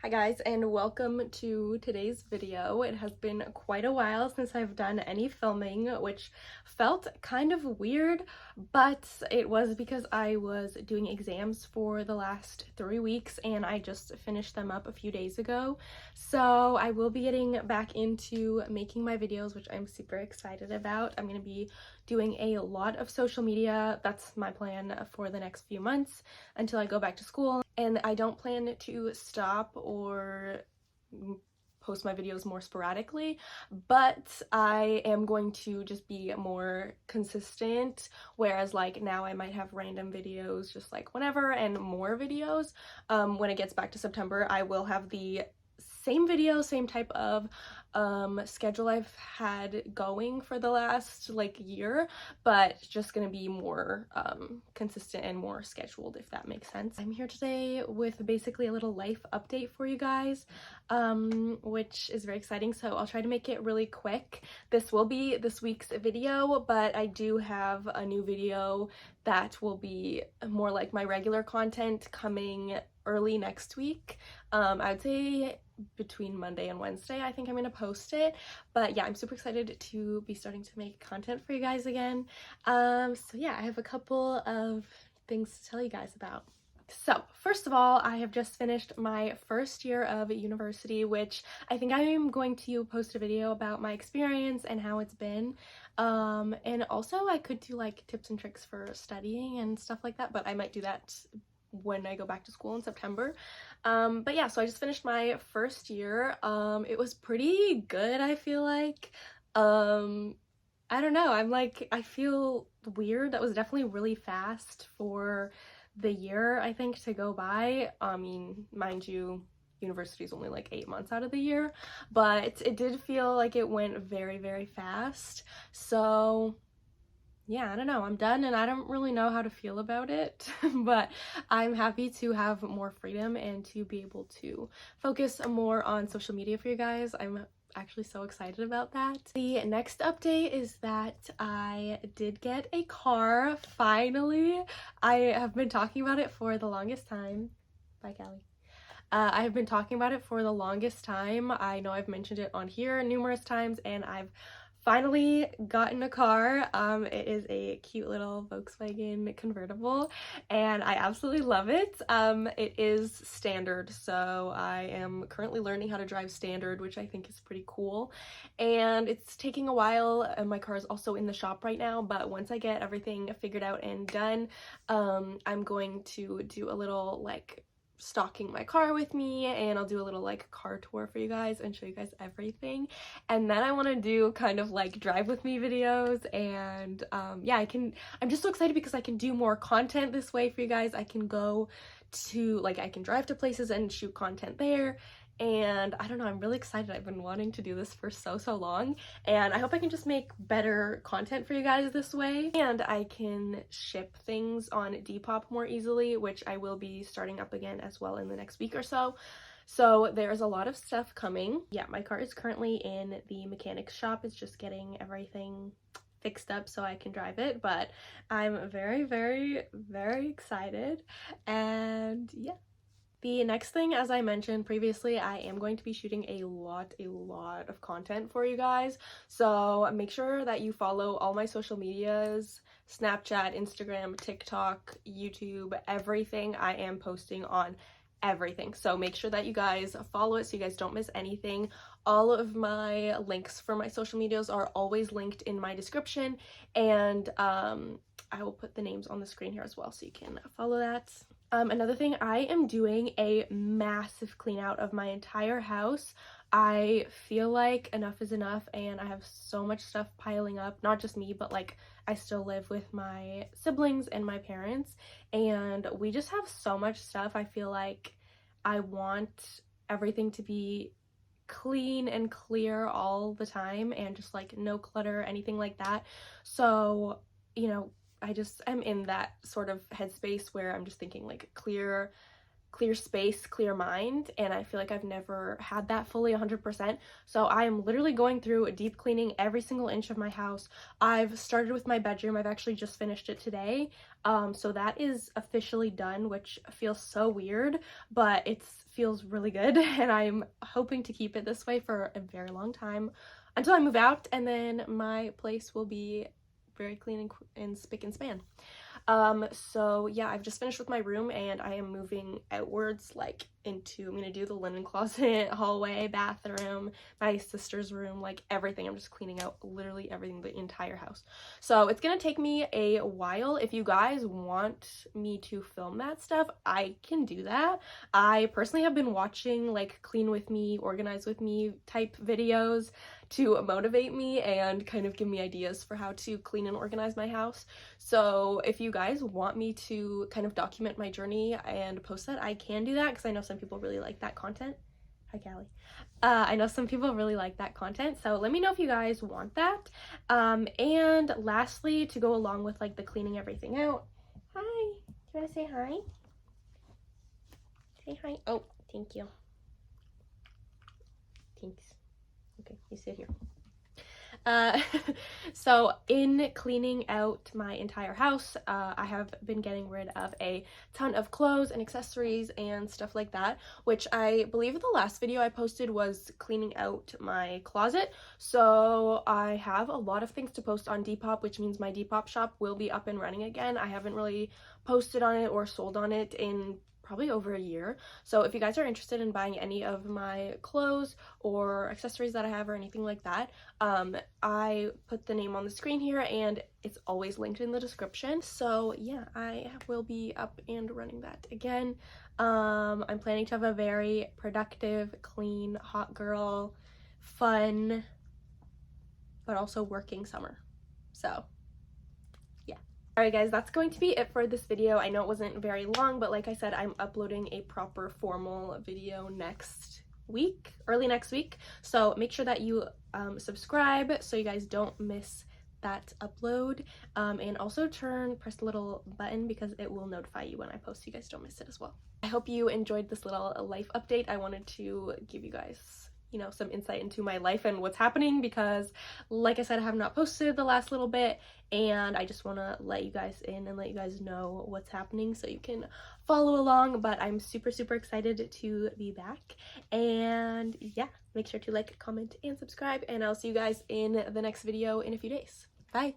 Hi guys, and welcome to today's video. It has been quite a while since I've done any filming, which felt kind of weird, but it was because I was doing exams for the last 3 weeks and I just finished them up a few days ago. So I will be getting back into making my videos, which I'm super excited about. I'm going to be doing a lot of social media. That's my plan for the next few months until I go back to school. And I don't plan to stop or post my videos more sporadically, but I am going to just be more consistent, whereas like now I might have random videos just like whenever and more videos. When it gets back to September, I will have the same video, same type of schedule I've had going for the last like year, but just gonna be more consistent and more scheduled, if that makes sense. I'm here today with basically a little life update for you guys, which is very exciting, so I'll try to make it really quick. This will be this week's video, but I do have a new video that will be more like my regular content coming early next week. I would say between Monday and Wednesday I think I'm gonna post it, but yeah, I'm super excited to be starting to make content for you guys again. So yeah, I have a couple of things to tell you guys about. So first of all, I have just finished my first year of university, which I think I am going to post a video about my experience and how it's been. And also I could do like tips and tricks for studying and stuff like that, but I might do that when I go back to school in September. But yeah, so I just finished my first year. It was pretty good, I feel like. I don't know, I feel weird. That was definitely really fast for the year, I think, to go by. I mean, mind you, university is only like 8 months out of the year, but it did feel like it went very, very fast. So yeah, I don't know, I'm done and I don't really know how to feel about it, but I'm happy to have more freedom and to be able to focus more on social media for you guys. I'm actually so excited about that. The next update is that I did get a car, finally. I have been talking about it for the longest time. Bye, Callie. I have been talking about it for the longest time. I know I've mentioned it on here numerous times, and I've finally gotten a car. It is a cute little Volkswagen convertible and I absolutely love it. It is standard, so I am currently learning how to drive standard, which I think is pretty cool, and it's taking a while, and my car is also in the shop right now, but once I get everything figured out and done, I'm going to do a little like stalking my car with me, and I'll do a little like car tour for you guys and show you guys everything. And then I want to do kind of like drive with me videos, and yeah, I'm just so excited because I can do more content this way for you guys. I can go to like, I can drive to places and shoot content there, and I don't know, I'm really excited. I've been wanting to do this for so long, and I hope I can just make better content for you guys this way, and I can ship things on Depop more easily, which I will be starting up again as well in the next week or so. So there's a lot of stuff coming. Yeah, my car is currently in the mechanic's shop. It's just getting everything fixed up so I can drive it, but I'm very excited, and yeah. The next thing, as I mentioned previously, I am going to be shooting a lot of content for you guys. So make sure that you follow all my social medias, Snapchat, Instagram, TikTok, YouTube, everything. I am posting on everything. So make sure that you guys follow it so you guys don't miss anything. All of my links for my social medias are always linked in my description, and I will put the names on the screen here as well so you can follow that. Another thing, I am doing a massive clean out of my entire house. I feel like enough is enough, and I have so much stuff piling up. Not just me, but like I still live with my siblings and my parents, and we just have so much stuff. I feel like I want everything to be clean and clear all the time, and just like no clutter, anything like that. So, you know, I just am in that sort of headspace where I'm just thinking like clear clear space, clear mind, and I feel like I've never had that fully 100%. So I am literally going through a deep cleaning every single inch of my house. I've started with my bedroom. I've actually just finished it today. So that is officially done, which feels so weird, but it feels really good, and I'm hoping to keep it this way for a very long time until I move out, and then my place will be very clean and spick and span. So yeah, I've just finished with my room, and I am moving outwards, like into, I'm gonna do the linen closet, hallway, bathroom, my sister's room, like everything. I'm just cleaning out literally everything, the entire house. So it's gonna take me a while. If you guys want me to film that stuff, I can do that. I personally have been watching like clean with me, organize with me type videos to motivate me and kind of give me ideas for how to clean and organize my house. So if you guys want me to kind of document my journey and post that, I can do that, because I know some people really like that content. Hi, Callie. I know some people really like that content, so let me know if you guys want that. And lastly, to go along with like the cleaning everything out, hi, do you want to say hi? Say hi. Oh, thank you. Thanks. Okay, you sit here. So in cleaning out my entire house, I have been getting rid of a ton of clothes and accessories and stuff like that, which I believe the last video I posted was cleaning out my closet. So I have a lot of things to post on Depop, which means my Depop shop will be up and running again. I haven't really posted on it or sold on it in probably over a year. So if you guys are interested in buying any of my clothes or accessories that I have or anything like that, I put the name on the screen here, and it's always linked in the description. So yeah, I will be up and running that again. I'm planning to have a very productive, clean, hot girl, fun, but also working summer. So alright guys, that's going to be it for this video. I know it wasn't very long, but like I said, I'm uploading a proper formal video next week, early next week. So make sure that you subscribe so you guys don't miss that upload, and also press the little button because it will notify you when I post so you guys don't miss it as well. I hope you enjoyed this little life update. I wanted to give you guys, you know, some insight into my life and what's happening, because like I said, I have not posted the last little bit, and I just want to let you guys in and let you guys know what's happening so you can follow along. But I'm super excited to be back, and yeah, make sure to like, comment, and subscribe, and I'll see you guys in the next video in a few days. Bye.